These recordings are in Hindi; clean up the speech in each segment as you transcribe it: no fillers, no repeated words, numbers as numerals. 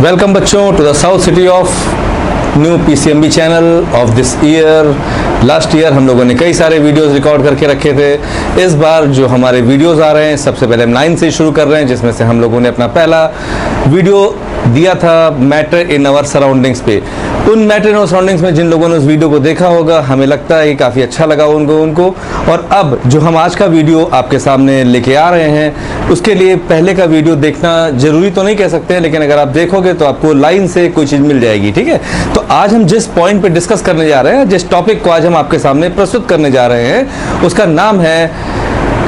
वेलकम बच्चों to the south city of new PCMB channel of this year. Last year हम लोगों ने कई सारे वीडियोस रिकॉर्ड करके रखे थे। इस बार जो हमारे वीडियोस आ रहे हैं, सबसे पहले हम 9 से शुरू कर रहे हैं, जिसमें से हम लोगों ने अपना पहला वीडियो दिया था मैटर इन आवर सराउंडिंग्स पे। उन मैटर इन आवर सराउंडिंग्स में जिन लोगों ने उस वीडियो को देखा होगा, हमें लगता है कि काफ़ी अच्छा लगा उनको। और अब जो हम आज का वीडियो आपके सामने लेके आ रहे हैं, उसके लिए पहले का वीडियो देखना जरूरी तो नहीं कह सकते हैं, लेकिन अगर आप देखोगे तो आपको लाइन से कोई चीज़ मिल जाएगी। ठीक है, तो आज हम जिस पॉइंट पे डिस्कस करने जा रहे हैं, जिस टॉपिक को आज हम आपके सामने प्रस्तुत करने जा रहे हैं, उसका नाम है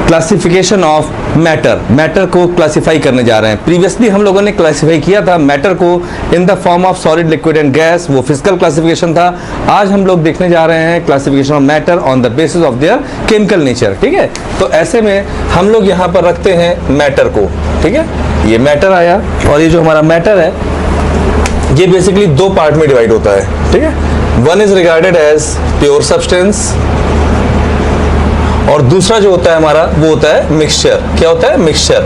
क्लासिफिकेशन ऑफ मैटर। मैटर को क्लासिफाई करने जा रहे हैं। प्रीवियसली हम लोगों ने क्लासिफाई किया था मैटर को in the form of solid, liquid and gas, वो फिजिकल क्लासिफिकेशन था। आज हम लोग देखने जा रहे हैं classification of matter on the basis of their chemical nature. ठीक है, तो ऐसे में हम लोग यहाँ पर रखते हैं मैटर को। ठीक है, ये मैटर आया, और ये जो हमारा मैटर है ये बेसिकली दो पार्ट में डिवाइड होता है। ठीक है, one is regarded as pure substance, और दूसरा जो होता है हमारा वो होता है मिक्सचर। क्या होता है? मिक्सचर।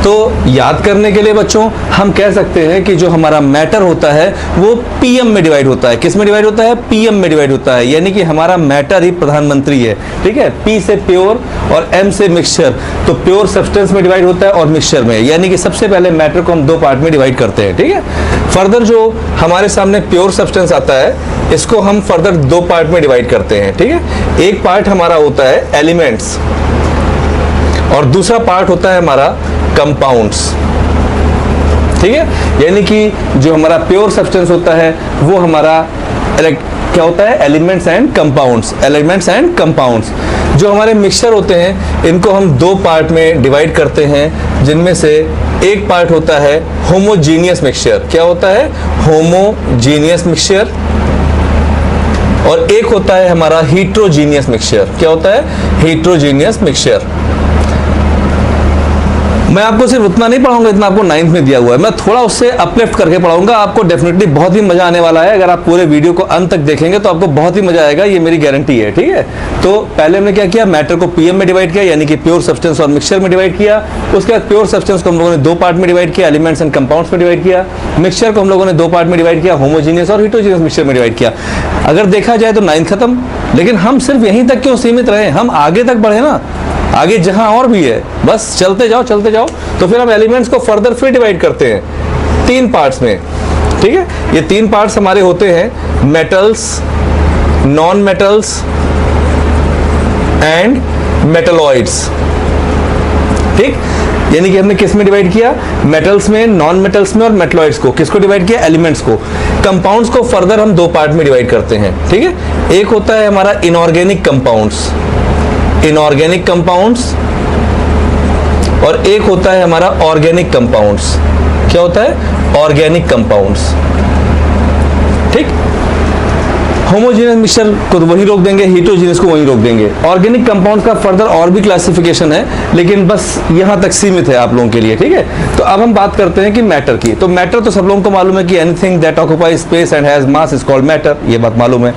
तो याद करने के लिए बच्चों हम कह सकते हैं कि जो हमारा मैटर होता है वो पीएम में डिवाइड होता है। किस में डिवाइड होता है? पीएम में डिवाइड होता है, यानी कि हमारा मैटर ही प्रधानमंत्री है। ठीक है, पी से प्योर और एम से मिक्सचर। तो प्योर सब्सटेंस में डिवाइड होता है और मिक्सचर में, यानी कि सबसे पहले मैटर को हम दो पार्ट में डिवाइड करते हैं। ठीक है, फर्दर जो हमारे सामने प्योर सब्सटेंस आता है, इसको हम फर्दर दो पार्ट में डिवाइड करते हैं। ठीक है, एक पार्ट हमारा होता है एलिमेंट्स और दूसरा पार्ट होता है हमारा कंपाउंड्स। ठीक है, यानी कि जो हमारा प्योर सब्सटेंस होता है वो हमारा क्या होता है? Elements and compounds. Elements and compounds. जो हमारे मिक्सचर होते हैं इनको हम दो पार्ट में डिवाइड करते हैं, जिनमें से एक पार्ट होता है होमोजीनियस मिक्सचर। क्या होता है? Homogeneous mixture. और एक होता है हमारा हीट्रोजीनियस मिक्सचर। क्या होता है? हीट्रोजीनियस मिक्सचर। मैं आपको सिर्फ उतना नहीं पढ़ाऊंगा जितना आपको 9th में दिया हुआ है, मैं थोड़ा उससे अपलिफ्ट करके पढ़ाऊंगा। आपको डेफिनेटली बहुत ही मजा आने वाला है। अगर आप पूरे वीडियो को अंत तक देखेंगे तो आपको बहुत ही मजा आएगा, ये मेरी गारंटी है। ठीक है, तो पहले हमने क्या किया? मैटर को पीएम में डिवाइड किया, यानी कि प्योर सब्सटेंस और मिक्सचर में डिवाइड किया। उसके बाद प्योर सब्सटेंस को हम लोगों ने दो पार्ट में डिवाइड किया, एलिमेंट्स एंड कंपाउंड्स में डिवाइड किया। मिक्सचर को हम लोगों ने दो पार्ट में डिवाइड किया, होमोजीनियस और हीट्रोजीनियस मिक्सचर में डिवाइड किया। अगर देखा जाए तो 9th खत्म, लेकिन हम सिर्फ यहीं तक क्यों सीमित रहे? हम आगे तक बढ़े ना, आगे जहां और भी है, बस चलते जाओ चलते जाओ। तो फिर हम एलिमेंट्स को फर्दर फिर डिवाइड करते हैं 3 पार्ट्स में। ठीक है, ये 3 पार्ट्स हमारे होते हैं metals, non metals and metalloids. ठीक, यानी कि हमने किस में डिवाइड किया? मेटल्स में, नॉन मेटल्स में और मेटलॉइड्स को। किसको डिवाइड किया? एलिमेंट्स को। कंपाउंड्स को फर्दर हम दो पार्ट में डिवाइड करते हैं। ठीक है, एक होता है हमारा इनऑर्गेनिक कंपाउंड्स, इनऑर्गेनिक कंपाउंड्स, और एक होता है हमारा ऑर्गेनिक कंपाउंड्स। क्या होता है? Organic compounds. ठीक, होमोजेनियस मिक्सचर को तो वही रोक देंगे, हीट्रोजीनियस को वही रोक देंगे। ऑर्गेनिक कंपाउंड्स का फर्दर और भी क्लासिफिकेशन है, लेकिन बस यहां तक सीमित है आप लोगों के लिए। ठीक है, तो अब हम बात करते हैं कि मैटर की। तो मैटर तो सब लोगों को मालूम है कि anything that occupies space and has mass is called matter, ये बात मालूम है।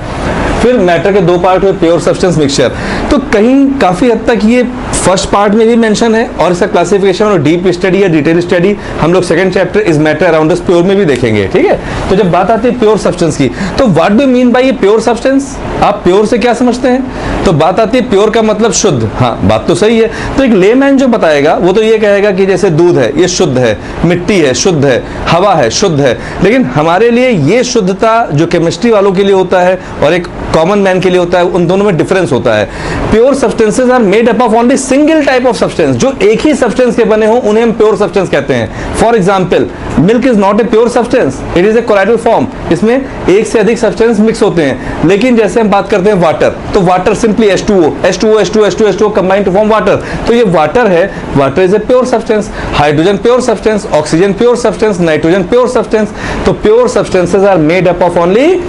फिर मैटर के दो पार्ट हुए, प्योर सब्सटेंस, मिक्सचर। तो कहीं काफी हद तक ये फर्स्ट पार्ट में भी मेंशन है, और इसका क्लासिफिकेशन और डीप स्टडी या डिटेल स्टडी हम लोग second chapter is matter around us pure में भी देखेंगे। ठीक है, तो जब बात आती है प्योर सब्सटेंस की, तो व्हाट डू मीन बाय ये प्योर सब्सटेंस? आप प्योर से क्या समझते हैं? तो बात आती है प्योर का मतलब शुद्ध। हाँ, बात तो सही है। तो एक लेमैन जो बताएगा वो तो ये कहेगा कि जैसे दूध है ये शुद्ध है, मिट्टी है शुद्ध है, हवा है शुद्ध है। लेकिन हमारे लिए ये शुद्धता जो केमिस्ट्री वालों के लिए होता है और एक कॉमन मैन के लिए होता है, उन दोनों में डिफरेंस होता है। Pure substances are made up of only single type of substance. जो एक ही सब्सटेंस के बने हो उन्हें हम प्योर सब्सटेंस कहते हैं। For example, milk is not a pure substance, it is A colloidal form. इसमें एक से अधिक सब्सटेंस मिक्स होते हैं। लेकिन जैसे हम बात करते हैं वाटर, तो water simply H2O, H2O, H2O, H2O, H2O combine to form water. तो ये वाटर है, water is a pure substance. Hydrogen pure substance, oxygen pure substance, nitrogen pure substance. तो pure substances are made up of only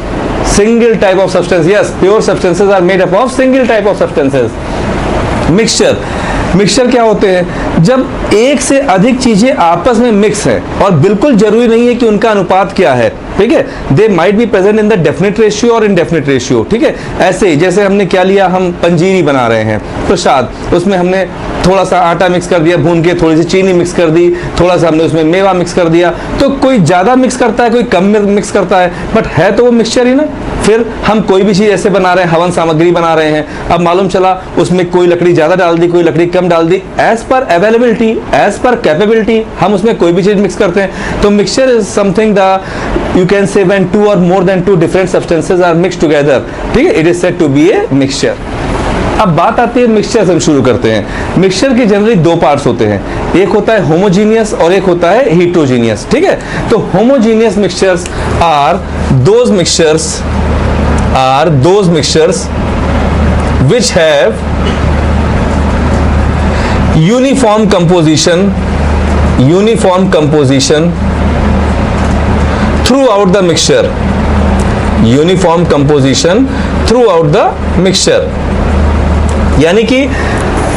single type of substance. Yes, pure substances are made up of single type of substances. Mixture, mixture क्या होते हैं? जब एक से अधिक चीजें आपस में मिक्स हैं और बिल्कुल जरूरी नहीं है कि उनका अनुपात क्या है, ठीक है, they might be present in the definite ratio और इनडेफिनेट रेशियो, ठीक है। ऐसे ही जैसे हमने क्या लिया, हम पंजीरी बना रहे हैं, प्रसाद, उसमें हमने थोड़ा सा आटा मिक्स कर दिया भून के, थोड़ी सी चीनी मिक्स कर दी, थोड़ा सा हमने उसमें मेवा मिक्स कर दिया, तो कोई ज्यादा मिक्स करता है, कोई कम मिक्स करता है, बट है तो वो मिक्सचर ही ना। फिर हम कोई भी चीज ऐसे बना रहे हैं, हवन सामग्री बना रहे हैं, अब मालूम चला उसमें कोई लकड़ी ज्यादा डाल दी, कोई लकड़ी कम डाल दी, as per availability, as per capability हम उसमें कोई भी चीज मिक्स करते हैं। तो mixture is something the you can say when two or more than two different substances are mixed together, ठीक है, it is said to be a mixture। अब बात आती है मिक्सचर से हम शुरू करते हैं। मिक्सचर के जनरली दो पार्ट्स होते हैं, एक होता है होमोजीनियस और एक होता है हीट्रोजीनियस, ठीक है। तो homogeneous mixtures are those mixtures which have uniform composition throughout the mixture, uniform composition throughout the mixture. यानी कि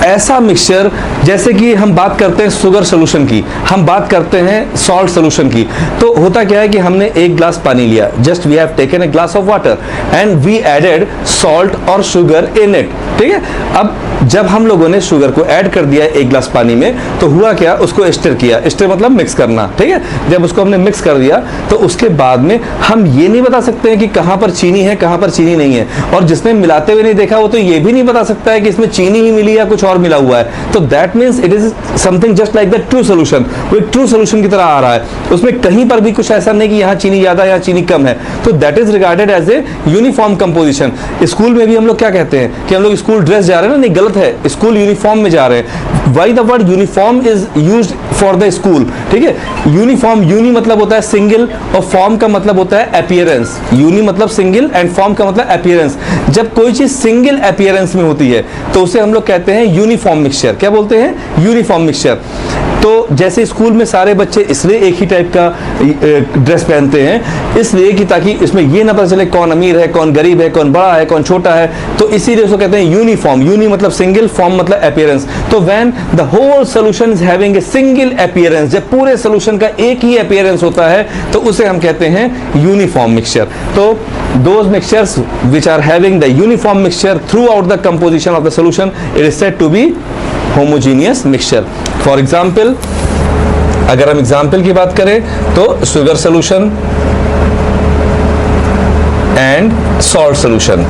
ऐसा मिक्सचर, जैसे कि हम बात करते हैं शुगर सोल्यूशन की, हम बात करते हैं सॉल्ट सोल्यूशन की, तो होता क्या है कि हमने एक ग्लास पानी लिया, just we have taken a glass of water and we added salt और शुगर इन इट, ठीक है। अब जब हम लोगों ने शुगर को ऐड कर दिया एक ग्लास पानी में, तो हुआ क्या, उसको स्टर किया, स्टर मतलब मिक्स करना, ठीक है। जब उसको हमने मिक्स कर दिया तो उसके बाद में हम ये नहीं बता सकते हैं कि कहां पर चीनी है, कहां पर चीनी नहीं है, और जिसने मिलाते हुए नहीं देखा वो तो ये भी नहीं बता सकता है कि इसमें चीनी ही मिली या कुछ और मिला हुआ है। तो that means it is something just like the true solution, वो एक ट्रू सोल्यूशन की तरह आ रहा है, उसमें कहीं पर भी कुछ ऐसा नहीं कि यहाँ चीनी ज्यादा या चीनी कम है। तो that is regarded as a uniform composition. School में भी हम लोग क्या कहते हैं कि हम लोग स्कूल ड्रेस जा रहे हैं ना, नहीं गलत है, स्कूल यूनिफॉर्म में जा रहे हैं। Why the word uniform is used for the school, ठीक है। यूनिफॉर्म, यूनि मतलब होता है सिंगल और फॉर्म का मतलब होता है अपीयरेंस। यूनि मतलब सिंगल एंड फॉर्म का मतलब अपीयरेंस। जब कोई चीज सिंगल अपीयरेंस में होती है तो उसे हम लोग कहते हैं यूनिफॉर्म मिक्सचर। क्या बोलते हैं? Uniform mixture. तो जैसे स्कूल में सारे बच्चे इसलिए एक ही टाइप का ड्रेस पहनते हैं, इसलिए कि ताकि इसमें ये ना पता चले कौन अमीर है, कौन गरीब है, कौन बड़ा है, कौन छोटा है, तो इसीलिए उसको कहते हैं यूनिफॉर्म। यूनि मतलब सिंगल, फॉर्म मतलब अपीयरेंस। तो when the whole solution is having a single appearance, जब पूरे सॉल्यूशन का एक ही अपीयरेंस होता है तो उसे हम कहते हैं यूनिफॉर्म मिक्सचर। तो those mixtures which are having the uniform mixture throughout the composition of the solution, it is said to be homogeneous mixture. For example, अगर हम एग्जाम्पल की बात करें तो sugar solution and salt solution,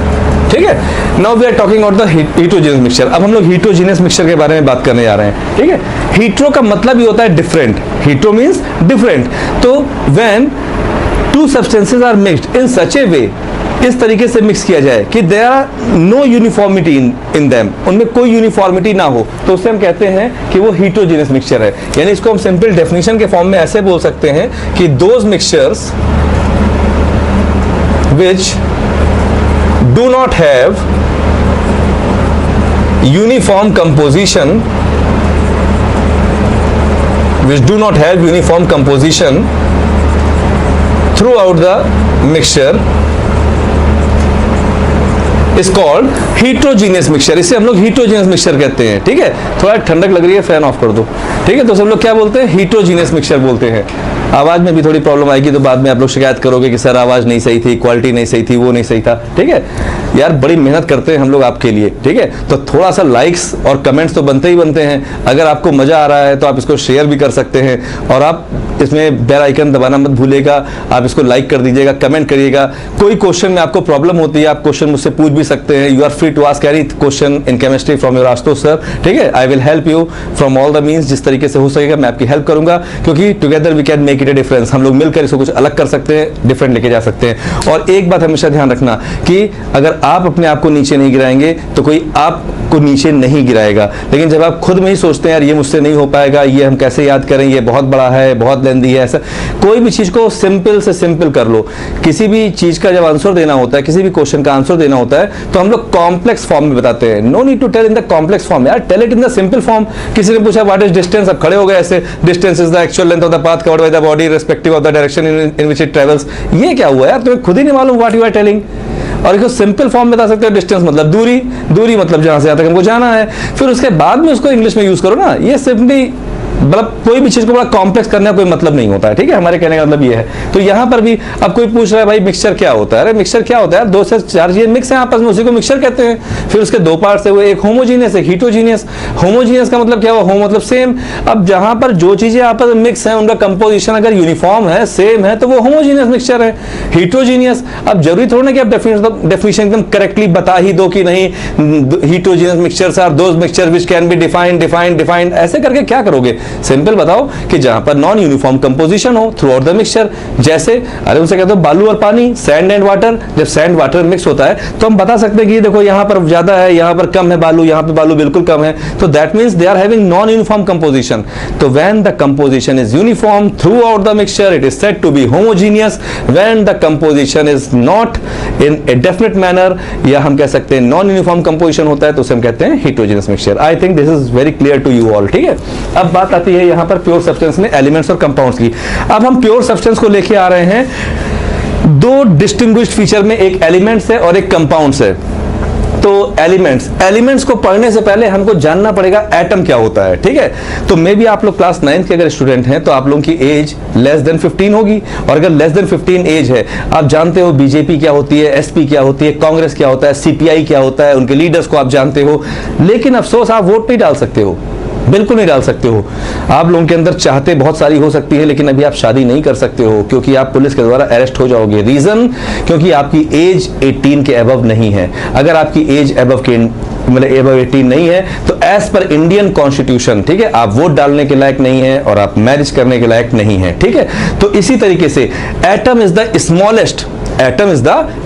ठीक है। Now we are talking about the heterogeneous mixture. अब हम लोग हीट्रोजीनियस मिक्सचर के बारे में बात करने जा रहे हैं, ठीक है। हीट्रो का मतलब ही होता है डिफरेंट, हीट्रो मींस डिफरेंट। तो when two substances are mixed in such a way, इस तरीके से मिक्स किया जाए कि there are no uniformity in them, उनमें कोई यूनिफॉर्मिटी ना हो, तो उससे हम कहते हैं कि वो हीट्रोजीनियस मिक्सचर है। यानी इसको हम सिंपल डेफिनेशन के फॉर्म में ऐसे बोल सकते हैं कि those mixtures which do not have uniform composition, which do not have uniform composition throughout the mixture is called heterogeneous mixture। इसे हम लोग heterogeneous mixture कहते हैं, ठीक है। थोड़ा ठंडक लग रही है, फैन ऑफ कर दो, ठीक है। तो सब लोग क्या बोलते हैं? heterogeneous mixture बोलते हैं। आवाज में भी थोड़ी प्रॉब्लम आएगी तो बाद में आप लोग शिकायत करोगे कि सर आवाज नहीं सही थी, क्वालिटी नहीं सही थी, वो नहीं सही था, ठीक है। यार बड़ी मेहनत करते हैं हम लोग आपके लिए, ठीक है। तो थोड़ा सा लाइक्स और कमेंट्स तो बनते ही बनते हैं। अगर आपको मजा आ रहा है तो आप इसको शेयर भी कर सकते हैं, और आप इसमें बेल आइकन दबाना मत भूलिएगा, आप इसको लाइक कर दीजिएगा, कमेंट करिएगा। कोई क्वेश्चन में आपको प्रॉब्लम होती है, आप क्वेश्चन मुझसे पूछ भी सकते हैं। You are free to ask any question in chemistry from your Ashutosh sir, ठीक है। I will help you from all the means, जिस तरीके से हो सकेगा मैं आपकी हेल्प करूंगा, क्योंकि together we can make it a difference. हम लोग मिलकर इसको कुछ अलग कर सकते हैं, डिफरेंट लेके जा सकते हैं। और एक बात हमेशा ध्यान रखना कि अगर आप अपने आप को नीचे नहीं गिराएंगे तो कोई आपको नीचे नहीं गिराएगा। लेकिन जब आप खुद में ही सोचते हैं यार ये मुझसे नहीं हो पाएगा, ये हम कैसे याद करें, ये बहुत बड़ा है, बहुत लेंदी है, ऐसा कोई भी चीज को सिंपल से सिंपल कर लो। किसी भी चीज का जब आंसर देना होता है, किसी भी क्वेश्चन का आंसर देना होता है, तो हम लोग कॉम्प्लेक्स फॉर्म में बताते हैं। No need to tell in the complex form, यार tell it in the simple form. किसी ने पूछा व्हाट इज डिस्टेंस, अब खड़े हो गए ऐसे, distance is the actual length of the path covered by the body respective of the direction in which it travels. ये क्या हुआ यार, तुम्हें खुद ही नहीं मालूम व्हाट यू आर टेलिंग। और इसको सिंपल फॉर्म में बता सकते हो, डिस्टेंस मतलब दूरी, दूरी मतलब जहां से जहां तक हमको जाना है, फिर उसके बाद में उसको इंग्लिश में यूज करो ना। ये सिंपली मतलब कोई भी चीज को बड़ा कॉम्प्लेक्स करने का कोई मतलब नहीं होता है, ठीक है, हमारे कहने का मतलब ये है। तो यहां पर भी अब कोई पूछ रहा है भाई मिक्सचर क्या होता है, अरे मिक्सचर क्या होता है, दो से चार चीजें मिक्स है आपस में, उसी को मिक्सचर कहते हैं। फिर उसके दो पार्ट्स है, वो एक होमोजीनियस एक हीटरोजीनियस। होमोजीनियस का मतलब क्या हुआ, हो मतलब सेम। अब जहां पर जो चीजें आपस में मिक्स है उनका कंपोजिशन अगर यूनिफॉर्म है, सेम है, तो वो होमोजीनियस मिक्सचर है। हीटरोजीनियस, अब जरूरी थोड़ा ना कि आप डेफिनेशन एकदम करेक्टली बता ही दो कि नहीं heterogeneous mixtures are those mixture which can be defined, ऐसे करके क्या करोगे, सिंपल बताओ कि जहां पर नॉन यूनिफॉर्म कंपोजिशन हो थ्रू आउट द मिक्सचर। जैसे अरे उनसे कहते हो बालू और पानी, सैंड एंड वाटर। जब सैंड वाटर मिक्स होता है तो हम बता सकते हैं कि देखो यहां पर ज्यादा है, यहां पर कम है बालू, यहां पर बालू बिल्कुल कम है, तो that means they are having non uniform composition. तो when the composition is uniform throughout the mixture it is said to be homogeneous. When the composition is not in a definite manner, या हम कह सकते हैं नॉन यूनिफॉर्म कंपोजिशन होता है, तो उसे हम कहते हैं heterogeneous mixture. I think this is very clear to you all, ठीक है। अब बात आती है यहां पर प्योर सब्सटेंस में एलिमेंट्स और कंपाउंड्स की। अब हम प्योर सब्सटेंस को लेके आ रहे हैं दो डिस्टिंग्विश्ड फीचर में, एक एलिमेंट्स है और एक कंपाउंड्स है। तो एलिमेंट्स को पढ़ने से पहले हमको जानना पड़ेगा एटम क्या होता है, ठीक है। तो मे बी आप लोग क्लास 9th के अगर स्टूडेंट हैं तो आप लोगों की एज लेस देन 15 होगी, और अगर लेस देन 15 एज है, आप जानते हो बीजेपी क्या होती है, एसपी क्या होती है, कांग्रेस क्या होता है, सीपीआई क्या होता है, उनके लीडर्स को आप जानते हो। लेकिन अफसोस आप वोट नहीं डाल सकते हो, बिल्कुल नहीं डाल सकते हो। आप लोगों के अंदर चाहते बहुत सारी हो सकती है, लेकिन अभी आप शादी नहीं कर सकते हो क्योंकि आप पुलिस के द्वारा अरेस्ट हो जाओगे। रीजन, क्योंकि आपकी एज 18 के अबव नहीं है। अगर आपकी एज अबव 18 नहीं है तो एज पर इंडियन कॉन्स्टिट्यूशन, ठीक है, आप वोट डालने के लायक नहीं है और आप मैरिज करने के लायक नहीं है, ठीक है। तो इसी तरीके से atom is the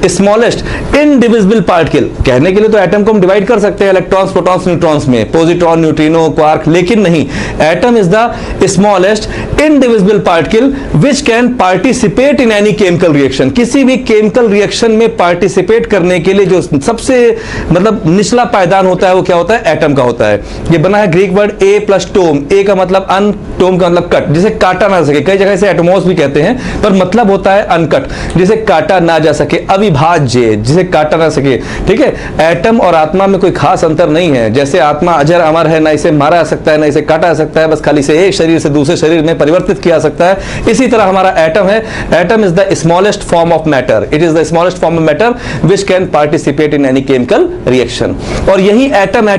smallest indivisible particle. कहने के लिए तो एटम को हम डिवाइड कर सकते हैं इलेक्ट्रॉन्स, प्रोटॉन्स, न्यूट्रॉन्स में, पॉजिट्रॉन, न्यूट्रिनो, क्वार्क, लेकिन नहीं, atom is the smallest indivisible particle which can participate in any chemical reaction. किसी भी केमिकल रिएक्शन में पार्टिसिपेट करने के लिए जो सबसे मतलब निचला पायदान होता है वो क्या होता है, एटम का होता है। ये बना है Greek word a plus Tomé, ए का मतलब अन, टोम का मतलब कट, जिसे काटा ना सके। कई जगह से एटमोस भी कहते हैं, पर मतलब होता है अनकट, जिसे काटा ना जा सके, अविभाज्य, जिसे काटा ना सके, ठीक है। एटम और आत्मा में कोई खास अंतर नहीं है। जैसे आत्मा अजर अमर है, ना इसे मारा जा सकता है ना इसे काटा जा सकता है, बस खाली से एक शरीर से दूसरे शरीर में परिवर्तित किया जा सकता है। इसी तरह हमारा एटम है। Atom is the smallest form of matter, it is the smallest form of matter which can participate in any chemical reaction. और यही एटम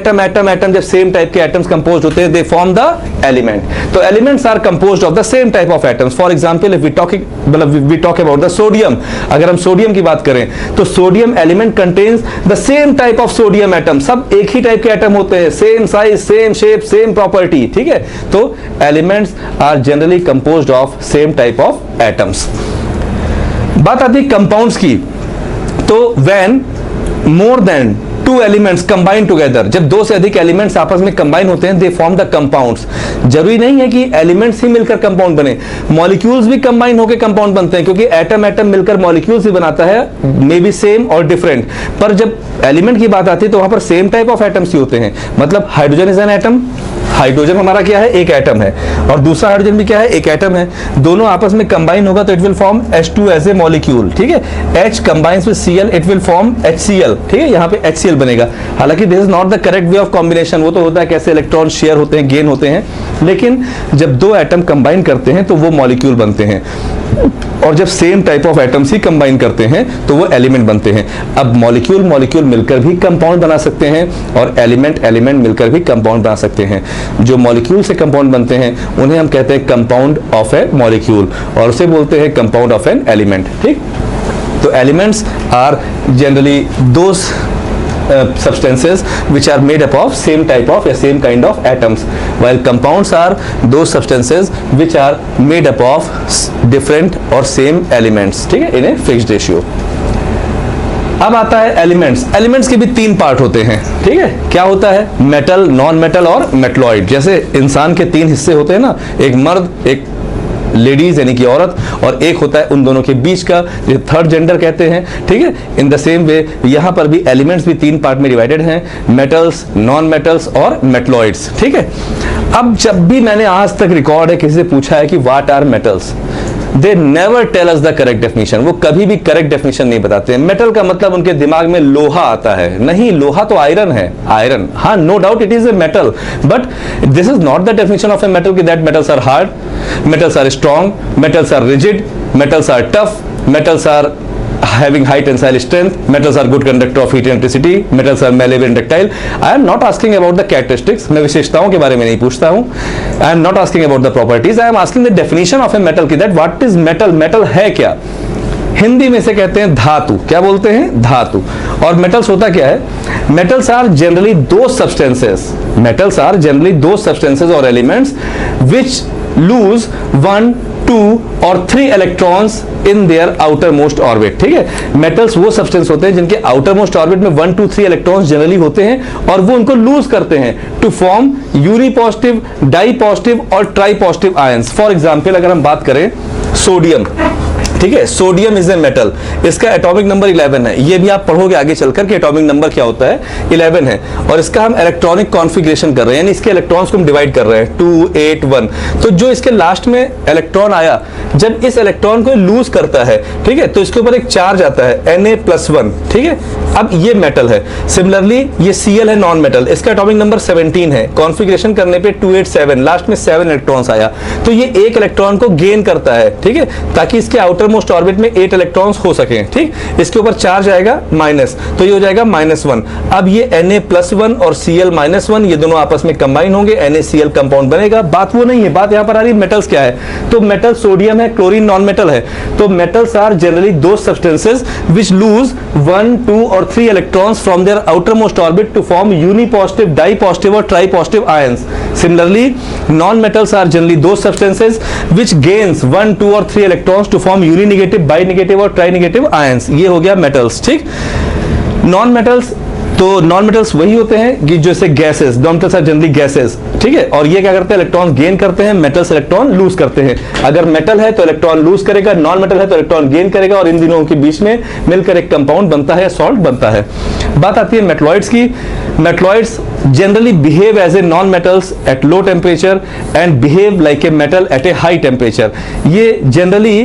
जब सेम टाइप के एटम्स कंपोज होते हैं, दे फॉर्म द एलिमेंट। तो elements are composed of the same type of atoms. For example if we talk about the sodium, अगर हम सोडियम की बात करें तो sodium element contains the same type of sodium atom. सब एक ही टाइप के एटम होते हैं, same size, same shape, same property, ठीक है। तो elements are generally composed of same type of atoms. बात आती है कंपाउंड्स की। तो when more than two elements combine together, जब दो से अधिक एलिमेंट्स आपस में कंबाइन होते हैं, दे फॉर्म द कंपाउंड्स। जरूरी नहीं है कि एलिमेंट्स ही मिलकर कंपाउंड बने, मॉलिक्यूल्स भी कंबाइन होकर कंपाउंड बनते हैं, क्योंकि एटम मिलकर मॉलिक्यूल्स ही बनाता है, मे बी सेम और डिफरेंट। पर जब एलिमेंट की बात आती है तो वहां पर सेम टाइप ऑफ एटम्स ही होते हैं। मतलब hydrogen is an atom, hydrogen हमारा क्या है, एक एटम है, और दूसरा हाइड्रोजन भी क्या है, एक एटम है। दोनों आपस में कंबाइन होगा तो it will form H2 as a molecule, ठीक है। H combines with Cl, it will form HCl, ठीक है। यहाँ पे HCl बनेगा। हालांकि this is not the correct way of combination, वो तो होता है कैसे इलेक्ट्रॉन शेयर होते हैं, गेन होते हैं, लेकिन जब दो एटम कंबाइन करते हैं तो वो मॉलिक्यूल बनते हैं, और जब same type of atoms he combine करते हैं तो वो एलिमेंट बनते हैं। अब मॉलिक्यूल मिलकर भी कंपाउंड बना सकते हैं, और एलिमेंट मिलकर भी कंपाउंड बना सकते हैं। जो मॉलिक्यूल से कंपाउंड बनते हैं उन्हें हम कहते हैं कंपाउंड ऑफ ए मॉलिक्यूल, और उसे बोलते हैं कंपाउंड ऑफ एन एलिमेंट, ठीक। तो elements are generally those substances which are made up of same type of या same kind of atoms, while compounds are those substances which are made up of different or same elements, ठीक है, in a fixed ratio। अब आता है एलिमेंट्स के भी तीन पार्ट होते हैं, ठीक है। क्या होता है, मेटल, नॉन मेटल और मेटलॉइड। जैसे इंसान के तीन हिस्से होते हैं ना, एक मर्द, एक लेडीज यानी कि औरत, और एक होता है उन दोनों के बीच का, जो थर्ड जेंडर कहते हैं, ठीक है। इन द सेम वे यहां पर भी एलिमेंट्स भी तीन पार्ट में डिवाइडेड हैं, मेटल्स, नॉन मेटल्स और मेटलॉइड्स, ठीक है। अब जब भी मैंने आज तक रिकॉर्ड है किसी से पूछा है कि what are metals, they never tell us the correct definition, वो कभी भी करेक्ट डेफिनेशन नहीं बताते हैं। मेटल का मतलब उनके दिमाग में लोहा आता है, नहीं, लोहा तो आयरन है, आयरन, हाँ, no doubt it is a metal, but this is not the definition of a metal कि that metals are hard, metals are strong, metals are rigid, metals are tough, metals are having high tensile strength, metals are good conductor of heat and electricity, metals are malleable and ductile. I am not asking about the characteristics, मैं विशेषताओं के बारे में नहीं पूछता हूँ. I am not asking about the properties, I am asking the definition of a metal कि that what is metal, metal है क्या? हिंदी में से कहते हैं धातु, क्या बोलते हैं? धातु. और मेटल्स होता क्या है? Metals are generally those substances, metals are generally those substances और एलिमेंट्स विच लूज 1, 2 और 3 electrons in their outermost orbit. ठीक है, मेटल्स वो सब्सटेंस होते हैं जिनके आउटर मोस्ट ऑर्बिट में 1, 2, 3 इलेक्ट्रॉन्स जनरली होते हैं और वो उनको लूज करते हैं to form uni positive, di positive और tri positive ions. For example अगर हम बात करें सोडियम, ठीक है, सोडियम इज ए मेटल, इसका एटॉमिक नंबर 11 है. ये भी आप पढ़ोगे आगे चलकर कि एटॉमिक नंबर क्या होता है, 11 है. और इसका हम इलेक्ट्रॉनिक कॉन्फ़िगरेशन कर रहे हैं, यानी इसके इलेक्ट्रॉन्स को हम डिवाइड कर रहे हैं 2, 8, 1. तो जो इसके लास्ट में इलेक्ट्रॉन आया, जब इस इलेक्ट्रॉन को लूज करता है, ठीक है, तो इसके ऊपर एक चार्ज आता है Na+1. ठीक है, अब ये मेटल है. सिमिलरली ये Cl है, नॉन मेटल, इसका एटॉमिक नंबर 17 है. कॉन्फ़िगरेशन करने पे 287, लास्ट में 7 इलेक्ट्रॉन्स आया, तो ये एक इलेक्ट्रॉन को गेन करता है, ठीक है, ताकि इसके आउटर मोस्ट ऑर्बिट में 8 इलेक्ट्रॉन्स हो सके. ठीक, इसके ऊपर चार्ज आएगा माइनस, तो ये हो जाएगा -1. अब ये Na+1 और Cl-1 ये दोनों आपस में कंबाइन होंगे, NaCl कंपाउंड बनेगा. बात वो नहीं है, बात यहां पर आ रही है मेटल्स क्या है. तो मेटल सोडियम है, क्लोरीन नॉन मेटल है. तो metals are generally those substances which loose 1, 2 और 3 electrons from their outermost orbit to form uni positive, di positive और tri positive ions. Similarly non metals are generally those substances which gains 1, 2 और 3 electrons to form uni negative, bi negative और ट्राई नेगेटिव आयंस. ये हो गया मेटल्स. ठीक, नॉन मेटल्स, तो नॉन मेटल्स वही होते हैं कि जैसे gases, non metals are generally gases. ठीक है, और ये क्या करते हैं, इलेक्ट्रॉन गेन करते हैं, मेटल्स इलेक्ट्रॉन लूज करते हैं. अगर मेटल है तो इलेक्ट्रॉन लूज करेगा, नॉन मेटल है तो इलेक्ट्रॉन गेन करेगा, और इन दिनों के बीच में मिलकर एक कंपाउंड बनता है, सॉल्ट बनता है. बात आती है मेटलॉइड्स की. Metalloids generally behave as a non-metals at low temperature and behave like a metal at a high temperature. ये generally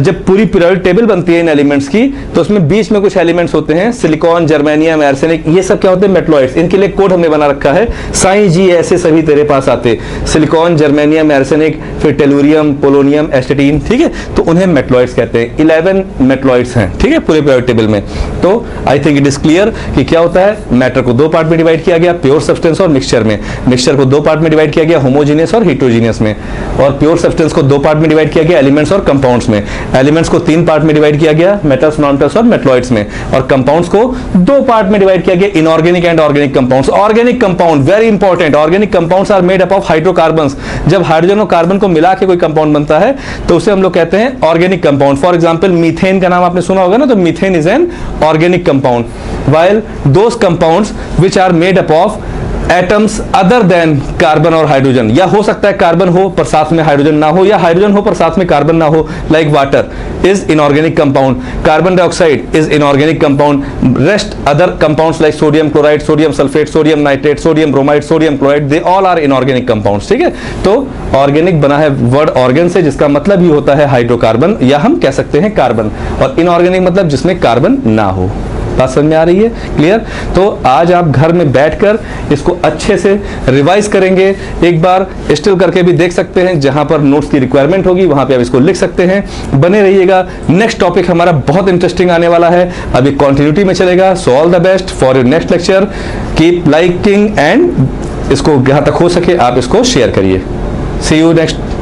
जब पूरी पीरियोडिक टेबल बनती है इन एलिमेंट्स की, तो उसमें बीच में कुछ एलिमेंट्स होते हैं, सिलिकॉन, जर्मेनियम, आर्सेनिक, ये सब क्या होते हैं, मेटलॉइड्स. इनके लिए कोड हमने बना रखा है, साई जी ऐसे सभी तेरे पास आते, सिलिकॉन, जर्मेनियम, आर्सेनिक, फिर टेलुरियम, पोलोनियम, एस्टेटीन. ठीक है, तो उन्हें मेटलॉइड्स कहते हैं. 11 मेटलॉइड्स हैं, ठीक है, पूरे पीरियोडिक टेबल में. तो I think it is clear कि क्या होता है, मैटर को दो पार्ट में डिवाइड किया गया, प्योर सब्सटेंस और मिक्सचर में. मिक्सचर को दो पार्ट में डिवाइड किया गया, होमोजेनियस और हेटेरोजेनियस में. और प्योर सब्सटेंस को दो पार्ट में डिवाइड किया गया, एलिमेंट्स और कंपाउंड्स में. एलिमेंट्स को 3 पार्ट में डिवाइड किया गया, मेटल्स, नॉन मेटल्स और मेटलॉइड्स में. और कंपाउंड्स को 2 पार्ट में डिवाइड किया गया, inorganic and organic compounds. Organic compound very important, organic compounds are made up of hydrocarbons. जब हाइड्रोजन और कार्बन को मिला के कोई कंपाउंड बनता है तो उसे हम लोग कहते हैं organic compound. For example methane का नाम आपने सुना होगा ना, तो methane is an organic compound. while those compounds which are made up of atoms other than carbon और हाइड्रोजन, या हो सकता है कार्बन हो पर साथ में हाइड्रोजन ना हो, या हाइड्रोजन हो पर साथ में कार्बन ना हो, like water is inorganic compound, carbon dioxide is inorganic compound, rest other compounds like sodium chloride, sodium sulphate, sodium nitrate, sodium bromide, sodium chloride, they all are inorganic compounds. ठीक है, तो ऑर्गेनिक बना है वर्ड ऑर्गन से, जिसका मतलब ही होता है हाइड्रोकार्बन, या हम कह सकते हैं कार्बन, और इनऑर्गेनिक मतलब जिसमें कार्बन ना हो. बात समझ में आ रही है, क्लियर? तो आज आप घर में बैठकर इसको अच्छे से रिवाइज करेंगे, एक बार स्टिल करके भी देख सकते हैं, जहां पर नोट्स की रिक्वायरमेंट होगी वहां पे आप इसको लिख सकते हैं. बने रहिएगा, नेक्स्ट टॉपिक हमारा बहुत इंटरेस्टिंग आने वाला है, अभी कंटिन्यूटी में चलेगा. So all the best for your next lecture, keep liking and इसको जहां तक हो सके आप इसको शेयर करिए. सी यू नेक्स्ट.